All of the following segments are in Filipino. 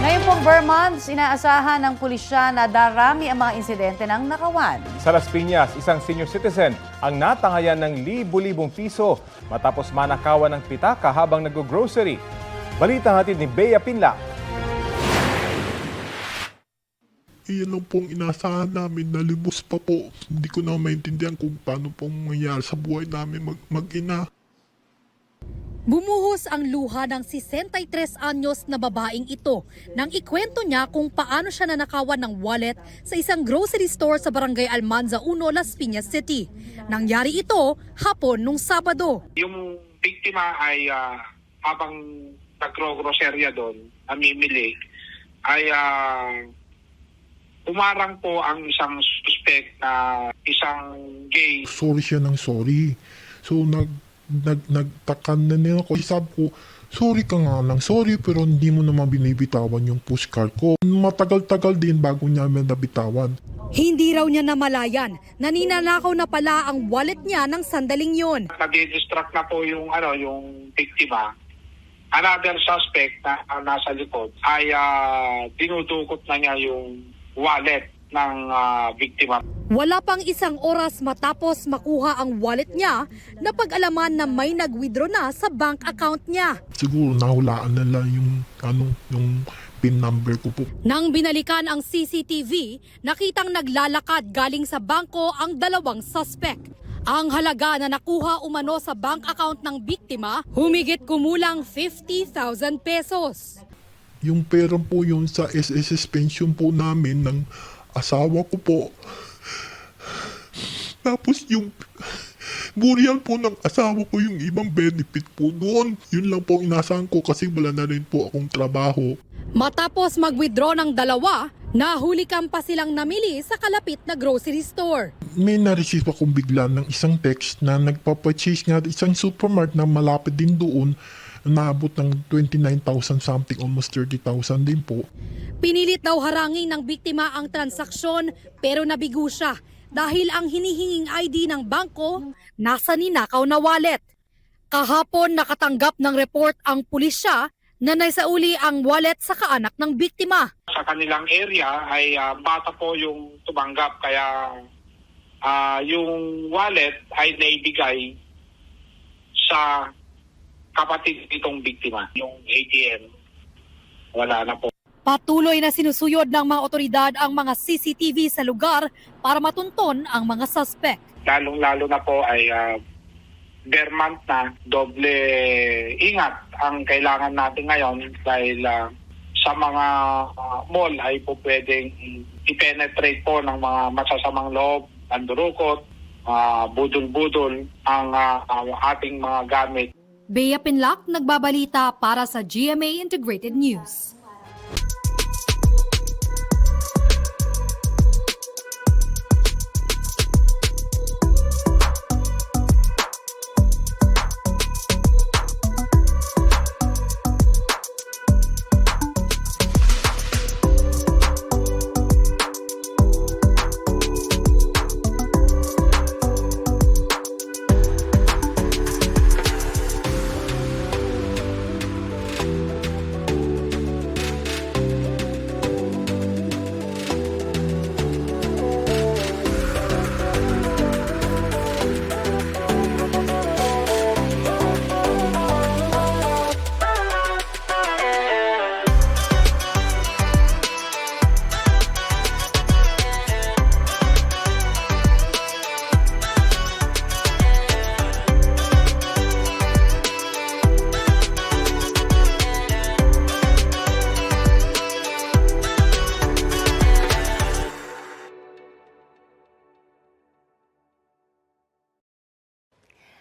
Ngayon pong Vermont, inaasahan ng pulisya na darami ang mga insidente ng nakawan. Sa Las Piñas, isang senior citizen ang natangayan ng libo-libong piso matapos manakawan ng pitaka habang nag-grocery. Balita hatid ni Bea Pinla. Iyan lang pong inaasahan namin na libos pa po. Hindi ko na maintindihan kung paano pong mangyari sa buhay namin mag-ina. Bumuhos ang luha ng 63 anyos na babaeng ito nang ikwento niya kung paano siya nanakawan ng wallet sa isang grocery store sa Barangay Almanza 1, Las Piñas City. Nangyari ito hapon nung Sabado. Yung biktima ay habang nagro-grocerya doon, namimili, ay umarang po ang isang suspect na isang gay. Sorry siya ng sorry. So nagtakan na niya ako. Sabi ko, sorry ka nga lang. Sorry pero hindi mo naman binibitawan yung pushcart ko. Matagal-tagal din bago niya nabitawan. Hindi raw niya namalayan na ninanakaw na pala ang wallet niya ng sandaling yon. Nag-distract na po yung biktima. Another suspect na nasa likod ay dinudukot na niya yung wallet ng biktima. Wala pang isang oras matapos makuha ang wallet niya, napag-alaman na may nag-withdraw na sa bank account niya. Siguro nahulaan na lang yung PIN number ko po. Nang binalikan ang CCTV, nakitang naglalakad galing sa bangko ang dalawang suspect. Ang halaga na nakuha umano sa bank account ng biktima, humigit kumulang 50,000 pesos. Yung pera po yun sa SSS pension po namin ng asawa ko po. Tapos yung burial po ng asawa ko yung ibang benefit po doon. Yun lang po inasahan ko kasi wala na rin po akong trabaho. Matapos mag-withdraw ng dalawa, nahulikan pa silang namili sa kalapit na grocery store. May na-receive akong bigla ng isang text na nagpapurchase nga isang supermarket na malapit din doon. Naabot ng 29,000 something, almost 30,000 din po. Pinilit daw harangin ng biktima ang transaksyon pero nabigo siya dahil ang hinihinging ID ng bangko nasa ninakaw na wallet. Kahapon nakatanggap ng report ang pulisya na naisauli ang wallet sa kaanak ng biktima. Sa kanilang area ay bata po yung tumanggap kaya yung wallet ay naibigay sa kapatid nitong biktima. Yung ATM, wala na po. Patuloy na sinusuyod ng mga otoridad ang mga CCTV sa lugar para matunton ang mga suspect. Lalong-lalo na po ay Vermont na doble ingat ang kailangan natin ngayon dahil sa mga mall ay po pwedeng i-penetrate po ng mga masasamang loob, pandurukot, budol-budol ang ating mga gamit. Bea Pinlac, nagbabalita para sa GMA Integrated News.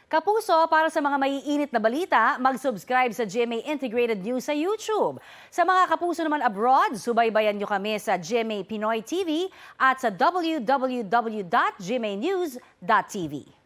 Kapuso, para sa mga maiinit na balita, mag-subscribe sa GMA Integrated News sa YouTube. Sa mga kapuso naman abroad, subaybayan nyo kami sa GMA Pinoy TV at sa www.gmanews.tv.